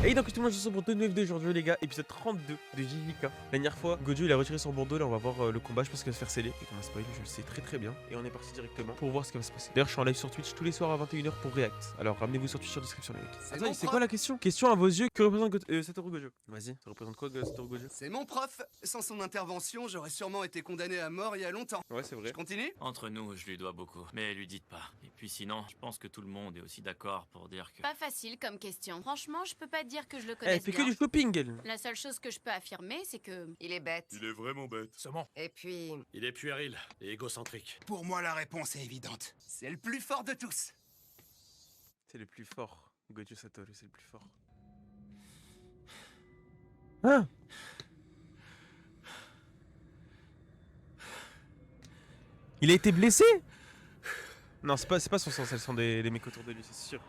Et donc tout le monde, je suis pour 2 aujourd'hui les gars, épisode 32 de JJK. La dernière fois, Gojo il a retiré son bandeau, là on va voir le combat, je pense qu'il va se faire sceller. Et comme un spoil, je le sais très bien. Et on est parti directement pour voir ce qui va se passer. D'ailleurs je suis en live sur Twitch tous les soirs à 21h pour React. Alors ramenez-vous sur Twitch sur la description les mecs. Attends, c'est quoi la question? Question à vos yeux, que représente Satoru Gojo? Vas-y, ça représente quoi Satoru Gojo? C'est mon prof. Sans son intervention, j'aurais sûrement été condamné à mort il y a longtemps. Ouais c'est vrai. Je continue? Entre nous, je lui dois beaucoup. Mais lui dites pas. Et puis sinon, je pense que tout le monde est aussi d'accord pour dire que... Pas facile comme question. Franchement, je peux pas dire que je le Elle connaisse fait que bien. du shopping elle. La seule chose que je peux affirmer, c'est que... Il est bête. Il est vraiment bête. Comment? Et puis, Il est puéril et égocentrique. Pour moi, la réponse est évidente. C'est le plus fort de tous. C'est le plus fort. Gojo Satoru, c'est le plus fort. Hein? Il a été blessé? Non, c'est pas son sang, c'est le sang des mecs autour de lui, c'est sûr.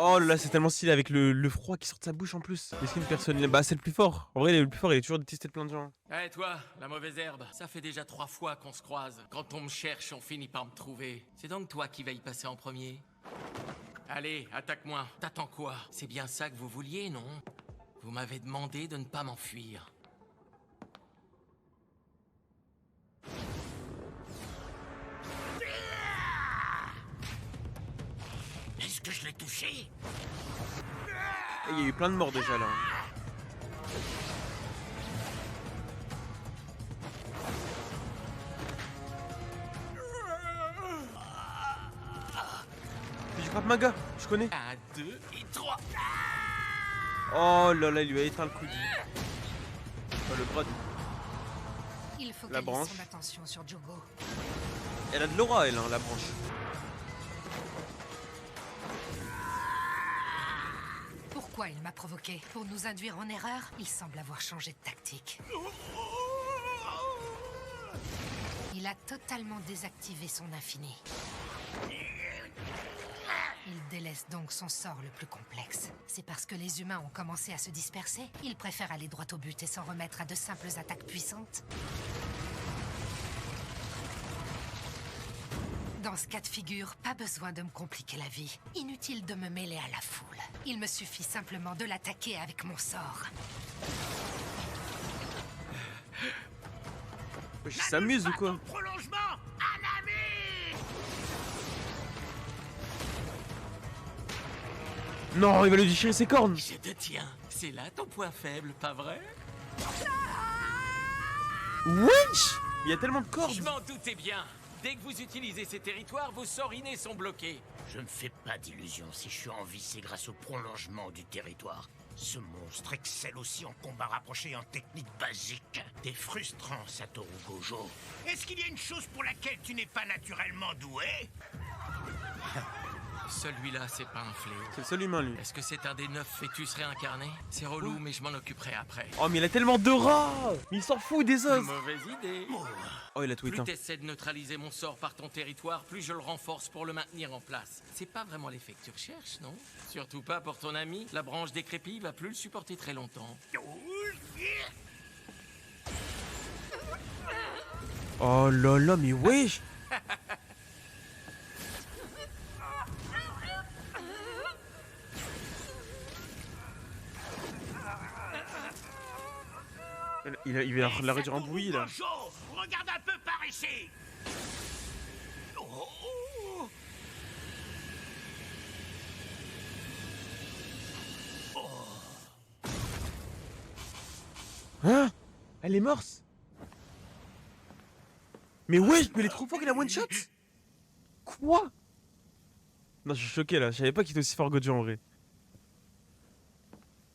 Oh là là, c'est tellement stylé avec le froid qui sort de sa bouche en plus. Est-ce qu'une personne... Bah c'est le plus fort. En vrai, il est le plus fort, il est toujours détesté de plein de gens. Eh toi, la mauvaise herbe, ça fait déjà 3 fois qu'on se croise. Quand on me cherche, on finit par me trouver. C'est donc toi qui vas y passer en premier. Allez, attaque-moi. T'attends quoi? C'est bien ça que vous vouliez, non? Vous m'avez demandé de ne pas m'enfuir. Est-ce que je l'ai touché? Et il y a eu plein de morts déjà là. C'est du Krav Maga, je connais. 1, 2 et 3. Oh là là, il lui a éteint le coude. Oh, le bras. Il faut La qu'elle branche. ait son attention sur Jogo. Elle a de l'aura elle, hein, la branche. Pourquoi il m'a provoqué? Pour nous induire en erreur? Il semble avoir changé de tactique. Il a totalement désactivé son infini. Il délaisse donc son sort le plus complexe. C'est parce que les humains ont commencé à se disperser? Il préfère aller droit au but et s'en remettre à de simples attaques puissantes? Dans ce cas de figure, pas besoin de me compliquer la vie. Inutile de me mêler à la foule. Il me suffit simplement de l'attaquer avec mon sort. Il s'amuse ou quoi? Prolongement, un ami! Non, il va lui déchirer ses cornes. Je te tiens. C'est là ton point faible, pas vrai? Wesh! Il y a tellement de cordes. Je m'en doutais bien. Dès que vous utilisez ces territoires, vos sorts innés sont bloqués. Je me fais pas d'illusions. Si je suis en vie, c'est grâce au prolongement du territoire. Ce monstre excelle aussi en combat rapproché et en technique basique. T'es frustrant, Satoru Gojo. Est-ce qu'il y a une chose pour laquelle tu n'es pas naturellement doué? Celui-là, c'est pas un fléau. C'est le seul humain lui. Est-ce que c'est un des 9 fœtus réincarnés? C'est relou, mais je m'en occuperai après. Oh mais il a tellement d'aura. Il s'en fout des os. Mauvaise idée. Oh il a tout Plus éteint. t'essaies de neutraliser mon sort par ton territoire, plus je le renforce pour le maintenir en place. C'est pas vraiment l'effet que tu recherches, non? Surtout pas pour ton ami. La branche décrépie va plus le supporter très longtemps. Oh là là, mais wesh. Il va la réduire en bouillie là. Gojo, regarde un peu par ici. Hein? Elle est morte. Mais wesh, mais il est trop fort qu'il a one shot. Quoi? Non, je suis choqué là, je savais pas qu'il était aussi fort Gojo en vrai.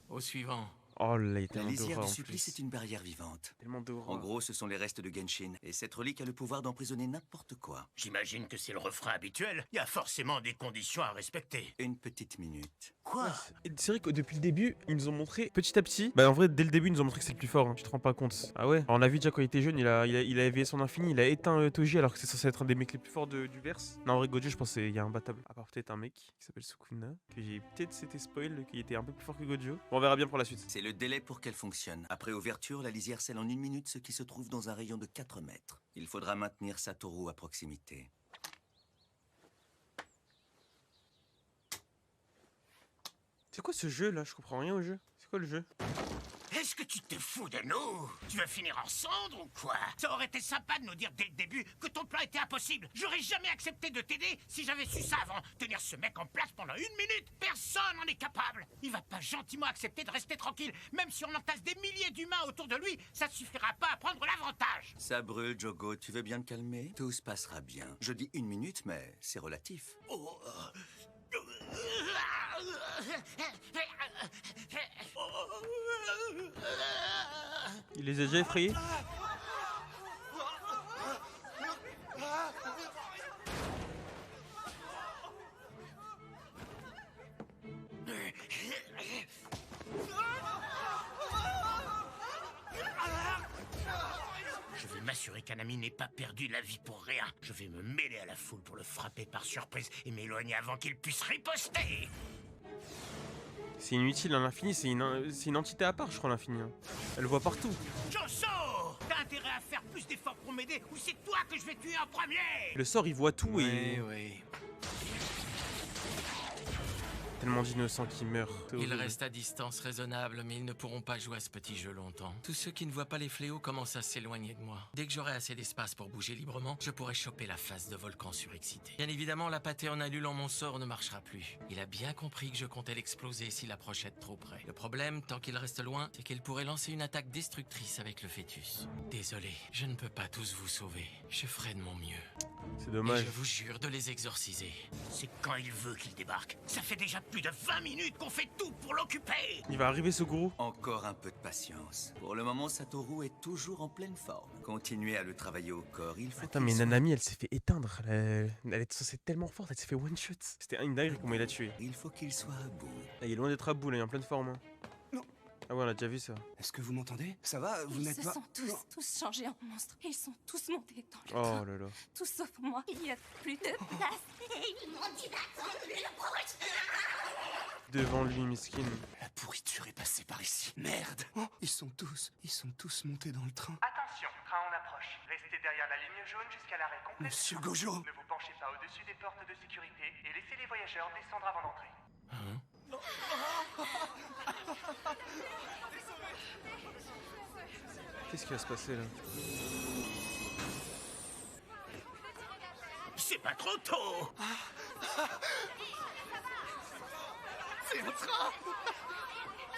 Au suivant. Oh là, il est La tellement lisière d'aura du en supplice plus. est une barrière vivante. Tellement d'aura. En gros, ce sont les restes de Genshin, et cette relique a le pouvoir d'emprisonner n'importe quoi. J'imagine que c'est le refrain habituel. Il y a forcément des conditions à respecter. Une petite minute. Quoi? C'est vrai que depuis le début, ils nous ont montré petit à petit. Bah en vrai, dès le début, ils nous ont montré que c'est le plus fort. Hein. Tu te rends pas compte. Ah ouais. Alors, on l'a vu déjà quand il était jeune, il a éveillé son infini, il a éteint Toji alors que c'est censé être un des mecs les plus forts du verse. Non, en vrai, Gojo, je pense qu'il y a imbattable. À part peut-être un mec qui s'appelle Sukuna, que j'ai peut-être c'était spoil, qui était un peu plus fort que Gojo. Bon, on verra bien pour la suite. C'est le délai pour qu'elle fonctionne. Après ouverture, la lisière scelle en 1 minute ce qui se trouve dans un rayon de 4 mètres. Il faudra maintenir Satoru à proximité. C'est quoi ce jeu là? Je comprends rien au jeu. C'est quoi le jeu? Est-ce que tu te fous de nous? Tu veux finir en cendres ou quoi? Ça aurait été sympa de nous dire dès le début que ton plan était impossible. J'aurais jamais accepté de t'aider si j'avais su ça avant. Tenir ce mec en place pendant 1 minute, personne n'en est capable. Il va pas gentiment accepter de rester tranquille. Même si on entasse des milliers d'humains autour de lui, ça suffira pas à prendre l'avantage. Ça brûle, Jogo. Tu veux bien te calmer? Tout se passera bien. Je dis 1 minute, mais c'est relatif. Oh. Il les a déjà effrayés? Je vais m'assurer qu'Anami n'ait pas perdu la vie pour rien. Je vais me mêler à la foule pour le frapper par surprise et m'éloigner avant qu'il puisse riposter. C'est inutile, hein, l'infini, c'est une entité à part, je crois, l'infini. Hein. Elle le voit partout. Josso! T'as intérêt à faire plus d'efforts pour m'aider ou c'est toi que je vais tuer en premier? Le sort, il voit tout et... Oui. Tellement d'innocents qui meurent. Ils restent à distance raisonnable, mais ils ne pourront pas jouer à ce petit jeu longtemps. Tous ceux qui ne voient pas les fléaux commencent à s'éloigner de moi. Dès que j'aurai assez d'espace pour bouger librement, je pourrai choper la face de Volcan surexcité. Bien évidemment, la pâtée en annulant mon sort ne marchera plus. Il a bien compris que je comptais l'exploser s'il approchait de trop près. Le problème, tant qu'il reste loin, c'est qu'il pourrait lancer une attaque destructrice avec le fœtus. Désolé, je ne peux pas tous vous sauver. Je ferai de mon mieux. C'est Et dommage. je vous jure de les exorciser. C'est quand il veut qu'il débarque. Ça fait déjà plus de 20 minutes qu'on fait tout pour l'occuper. Il va arriver ce gourou. Encore un peu de patience. Pour le moment, Satoru est toujours en pleine forme. Continuez à le travailler au corps. Il faut Attends, qu'il mais soit- Nanami, elle s'est fait éteindre. Elle est censée être tellement forte, elle s'est fait one shot. C'était une dinguerie comment il l'a tué. Il faut qu'il soit à bout. Là, il est loin d'être à bout, là, il est en pleine forme. Hein. Non. Ah ouais, on a déjà vu ça. Est-ce que vous m'entendez? Ça va? Vous Ils n'êtes se pas... sont tous changés en monstres. Ils sont tous montés dans le Oh train. là là. Tous sauf moi. Il n'y a plus de place. Ils m'ont dit d'attendre le prochain. Devant lui, miskin. La pourriture est passée par ici. Merde. Oh, ils sont tous montés dans le train. Attention, train en approche. Restez derrière la ligne jaune jusqu'à l'arrêt complet. Monsieur Gojo. Ne vous penchez pas au-dessus des portes de sécurité et laissez les voyageurs descendre avant d'entrer. Qu'est-ce qui va se passer là? C'est pas trop tôt. C'est un train.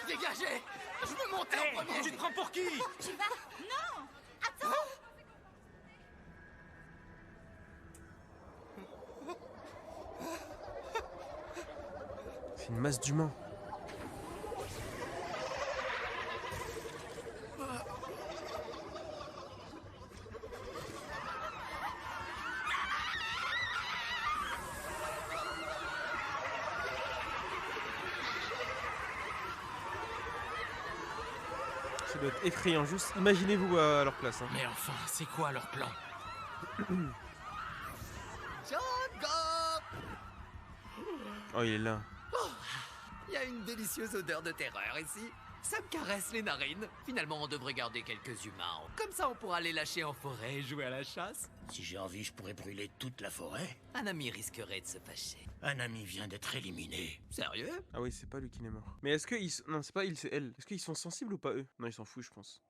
Dégagez. Je veux monter en premier. Tu te prends pour qui? Tu vas... Non. Attends. C'est une masse d'humains. Ça doit être effrayant, juste imaginez-vous à leur place. Hein. Mais enfin, c'est quoi leur plan? Oh, il est là. Il y a une délicieuse odeur de terreur ici. Ça me caresse les narines. Finalement, on devrait garder quelques humains. Comme ça, on pourra les lâcher en forêt et jouer à la chasse. Si j'ai envie, je pourrais brûler toute la forêt. Un ami risquerait de se fâcher. Un ami vient d'être éliminé. Sérieux? Ah oui, c'est pas lui qui est mort. Mais est-ce qu'ils... Non, c'est pas il, c'est elle. Est-ce qu'ils sont sensibles ou pas eux? Non, ils s'en foutent, je pense.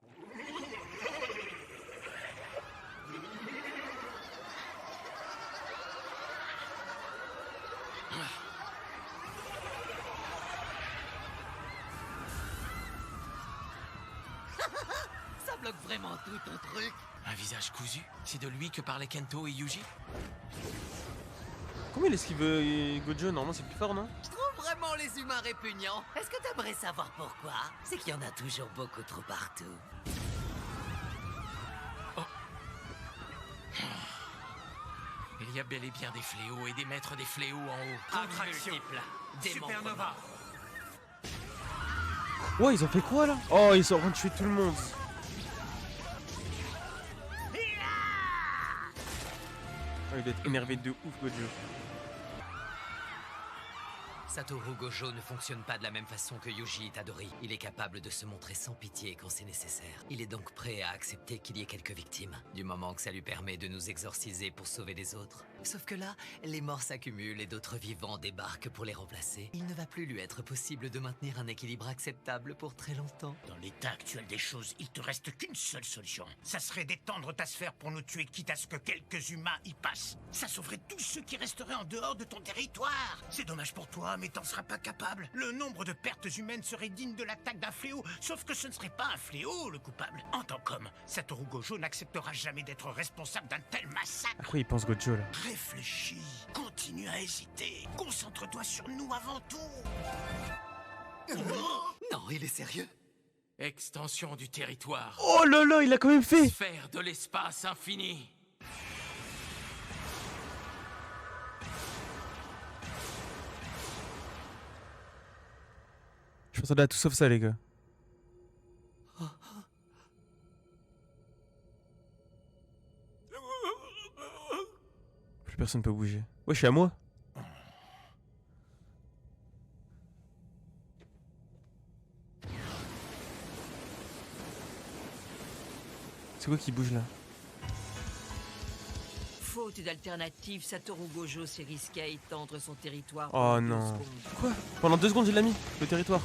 Ça bloque vraiment tout ton truc. Un visage cousu? C'est de lui que parlaient Kento et Yuji? Comment il esquive Gojo? Normalement, c'est plus fort, non? Je trouve vraiment les humains répugnants. Est-ce que t'aimerais savoir pourquoi? C'est qu'il y en a toujours beaucoup trop partout. Il y a bel et bien des fléaux et des maîtres des fléaux en haut. Attraction. Supernova. Ouais, ils ont fait quoi là? Oh, ils sont en train de tuer tout le monde. Oh, il doit être énervé de ouf, Gojo. Satoru Gojo ne fonctionne pas de la même façon que Yuji Itadori. Il est capable de se montrer sans pitié quand c'est nécessaire. Il est donc prêt à accepter qu'il y ait quelques victimes, du moment que ça lui permet de nous exorciser pour sauver les autres. Sauf que là, les morts s'accumulent et d'autres vivants débarquent pour les remplacer. Il ne va plus lui être possible de maintenir un équilibre acceptable pour très longtemps. Dans l'état actuel des choses, il te reste qu'une seule solution. Ça serait d'étendre ta sphère pour nous tuer, quitte à ce que quelques humains y passent. Ça sauverait tous ceux qui resteraient en dehors de ton territoire. C'est dommage pour toi, mais t'en seras pas capable. Le nombre de pertes humaines serait digne de l'attaque d'un fléau, sauf que ce ne serait pas un fléau, le coupable. En tant qu'homme, Satoru Gojo n'acceptera jamais d'être responsable d'un tel massacre. À quoi il pense Gojo là? Réfléchis, continue à hésiter. Concentre-toi sur nous avant tout. Non, il est sérieux? Extension du territoire. Oh là là, il a quand même fait. Sphère de l'espace infini. Je pense qu'on a tout sauf ça, les gars. Plus personne peut bouger. Ouais, je suis à moi. C'est quoi qui bouge là? Faute d'alternative, Satoru Gojo s'est risqué à étendre son territoire. Oh non. Quoi? Pendant 2 secondes, il l'a mis, le territoire.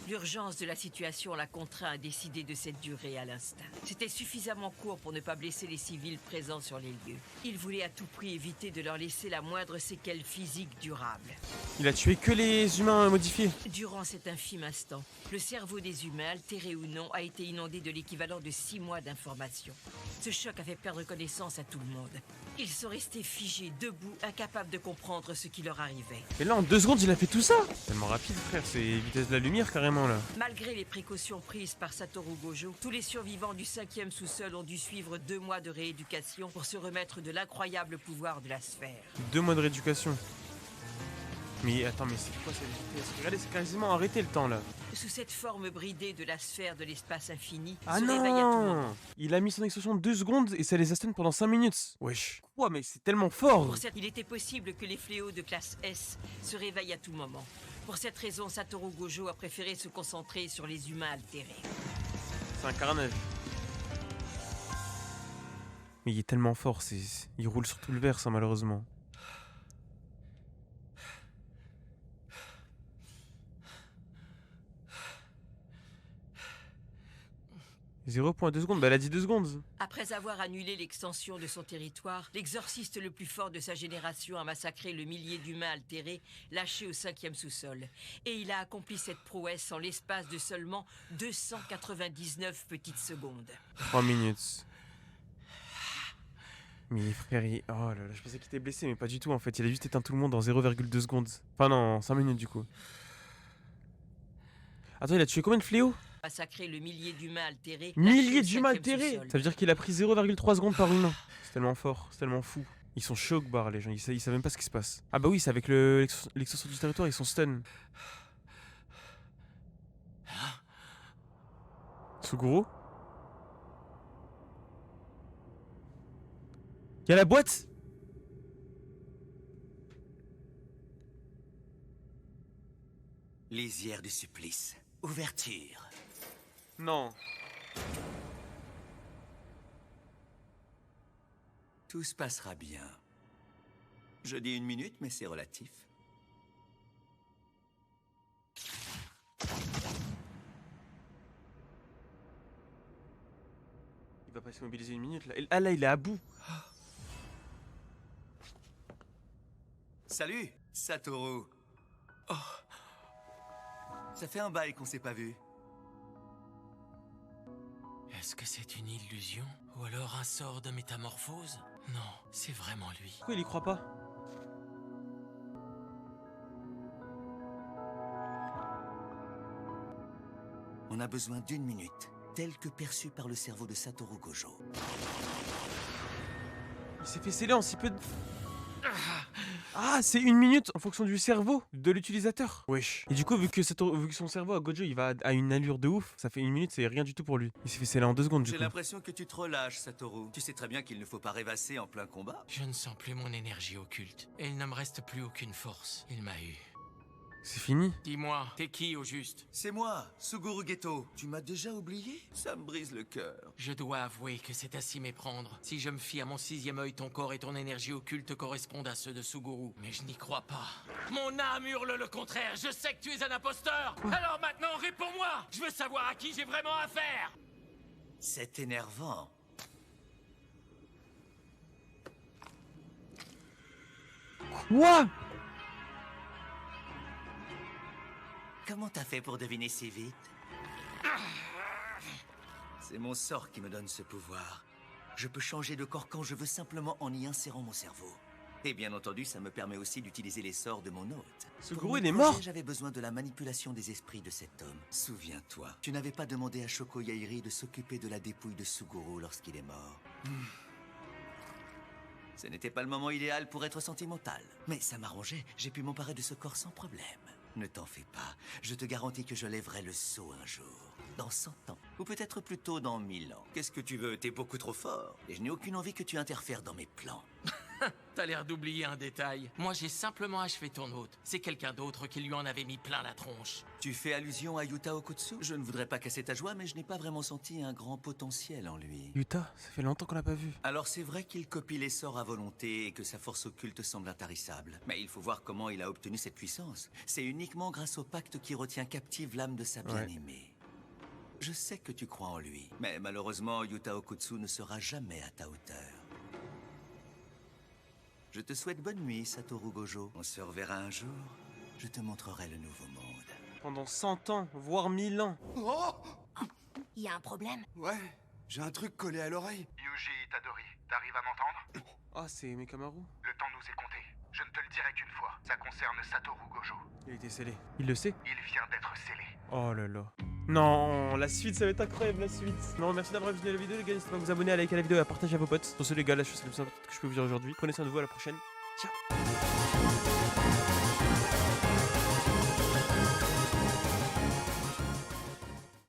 L'urgence de la situation l'a contraint à décider de cette durée à l'instinct. C'était suffisamment court pour ne pas blesser les civils présents sur les lieux. Il voulait à tout prix éviter de leur laisser la moindre séquelle physique durable. Il a tué que les humains modifiés. Durant cet infime instant, le cerveau des humains, altéré ou non, a été inondé de l'équivalent de 6 mois d'informations. Ce choc a fait perdre connaissance à tout le monde. Ils sont restés figés, debout, incapables de comprendre ce qui leur arrivait. Et là, en 2 secondes, il a fait tout ça. Tellement rapide, frère, c'est vitesse de la lumière carrément là. Malgré les précautions prises par Satoru Gojo, tous les survivants du 5e sous-sol ont dû suivre 2 mois de rééducation pour se remettre de l'incroyable pouvoir de la sphère. 2 mois de rééducation. Mais attends, mais c'est quoi cette vitesse? Regardez, c'est quasiment arrêté le temps là. Sous cette forme bridée de la sphère de l'espace infini, Ah se réveille à tout moment. non! Il a mis son extension 2 secondes et ça les a stun pendant 5 minutes. Wesh. Quoi, mais c'est tellement fort! Pour cette, il était possible que les fléaux de classe S se réveillent à tout moment. Pour cette raison, Satoru Gojo a préféré se concentrer sur les humains altérés. C'est un carnage. Mais il est tellement fort, il roule sur tout le verre, ça, malheureusement. « 0.2 secondes, bah elle a dit 2 secondes. Après avoir annulé l'extension de son territoire, l'exorciste le plus fort de sa génération a massacré le millier d'humains altérés lâchés au 5e sous-sol. Et il a accompli cette prouesse en l'espace de seulement 299 petites secondes. 3 minutes. Mais frère, oh là là, je pensais qu'il était blessé, mais pas du tout en fait. Il a juste éteint tout le monde en 0,2 secondes. Enfin non, en 5 minutes du coup. Attends, il a tué combien de fléaux? Massacrer le millier d'humains altérés. Milliers d'humains altérés! Ça veut dire qu'il a pris 0,3 secondes par humain. C'est tellement fort, c'est tellement fou. Ils sont chocs barres les gens, ils savent même pas ce qui se passe. Ah bah oui, c'est avec l'extension du territoire, ils sont stun. Suguro? Y'a la boîte! Lisière du supplice. Ouverture. Non. Tout se passera bien. Je dis 1 minute, mais c'est relatif. Il va pas s'immobiliser 1 minute là. Ah là, il est à bout. Salut, Satoru. Oh. Ça fait un bail qu'on s'est pas vu. Est-ce que c'est une illusion? Ou alors un sort de métamorphose? Non, c'est vraiment lui. Pourquoi il y croit pas? On a besoin d'1 minute, telle que perçue par le cerveau de Satoru Gojo. Il s'est fait sceller en si peu de... Ah, c'est 1 minute en fonction du cerveau de l'utilisateur. Wesh. Et du coup, vu que son cerveau à Gojo, il va à une allure de ouf, ça fait 1 minute, c'est rien du tout pour lui. Il s'est fait sceller en 2 secondes du J'ai coup. l'impression que tu te relâches, Satoru. Tu sais très bien qu'il ne faut pas rêvasser en plein combat. Je ne sens plus mon énergie occulte. Et il ne me reste plus aucune force. Il m'a eu. C'est fini. Dis-moi, t'es qui au juste? C'est moi, Suguru Geto. Tu m'as déjà oublié? Ça me brise le cœur. Je dois avouer que c'est à s'y méprendre. Si je me fie à mon 6e œil, ton corps et ton énergie occulte correspondent à ceux de Suguru. Mais je n'y crois pas. Mon âme hurle le contraire. Je sais que tu es un imposteur. Alors maintenant, réponds-moi. Je veux savoir à qui j'ai vraiment affaire. C'est énervant. Quoi? Comment t'as fait pour deviner si vite? C'est mon sort qui me donne ce pouvoir. Je peux changer de corps quand je veux simplement en y insérant mon cerveau. Et bien entendu, ça me permet aussi d'utiliser les sorts de mon hôte. Suguru, il est mort. J'avais besoin de la manipulation des esprits de cet homme. Souviens-toi, tu n'avais pas demandé à Shoko Yairi de s'occuper de la dépouille de Suguru lorsqu'il est mort. Ce n'était pas le moment idéal pour être sentimental. Mais ça m'arrangeait, j'ai pu m'emparer de ce corps sans problème. Ne t'en fais pas, je te garantis que je lèverai le sceau un jour. Dans 100 ans, ou peut-être plutôt dans 1000 ans. Qu'est-ce que tu veux? T'es beaucoup trop fort. Et je n'ai aucune envie que tu interfères dans mes plans. T'as l'air d'oublier un détail. Moi, j'ai simplement achevé ton hôte. C'est quelqu'un d'autre qui lui en avait mis plein la tronche. Tu fais allusion à Yuta Okutsu? Je ne voudrais pas casser ta joie, mais je n'ai pas vraiment senti un grand potentiel en lui. Yuta, ça fait longtemps qu'on l'a pas vu. Alors c'est vrai qu'il copie les sorts à volonté et que sa force occulte semble intarissable. Mais il faut voir comment il a obtenu cette puissance. C'est uniquement grâce au pacte qui retient captive l'âme de sa bien-aimée. Je sais que tu crois en lui, mais malheureusement, Yuta Okutsu ne sera jamais à ta hauteur. Je te souhaite bonne nuit, Satoru Gojo. On se reverra un jour. Je te montrerai le nouveau monde. Pendant 100 ans, voire 1000 ans. Oh! Il y a un problème? Ouais, j'ai un truc collé à l'oreille. Yuji Itadori, t'arrives à m'entendre? Ah, c'est Mekamaru. Le temps nous est compté. Je ne te le dirai qu'une fois. Ça concerne Satoru Gojo. Il a été scellé. Il le sait? Il vient d'être scellé. Oh là là. Non, la suite, ça va être incroyable, la suite. Non, merci d'avoir visionné la vidéo, les gars. N'hésitez pas à vous abonner, à liker la vidéo et à partager à vos potes. Sur ce, les gars, là, je sais que c'est le plus simple que je peux vous dire aujourd'hui. Prenez soin de vous, à la prochaine. Ciao.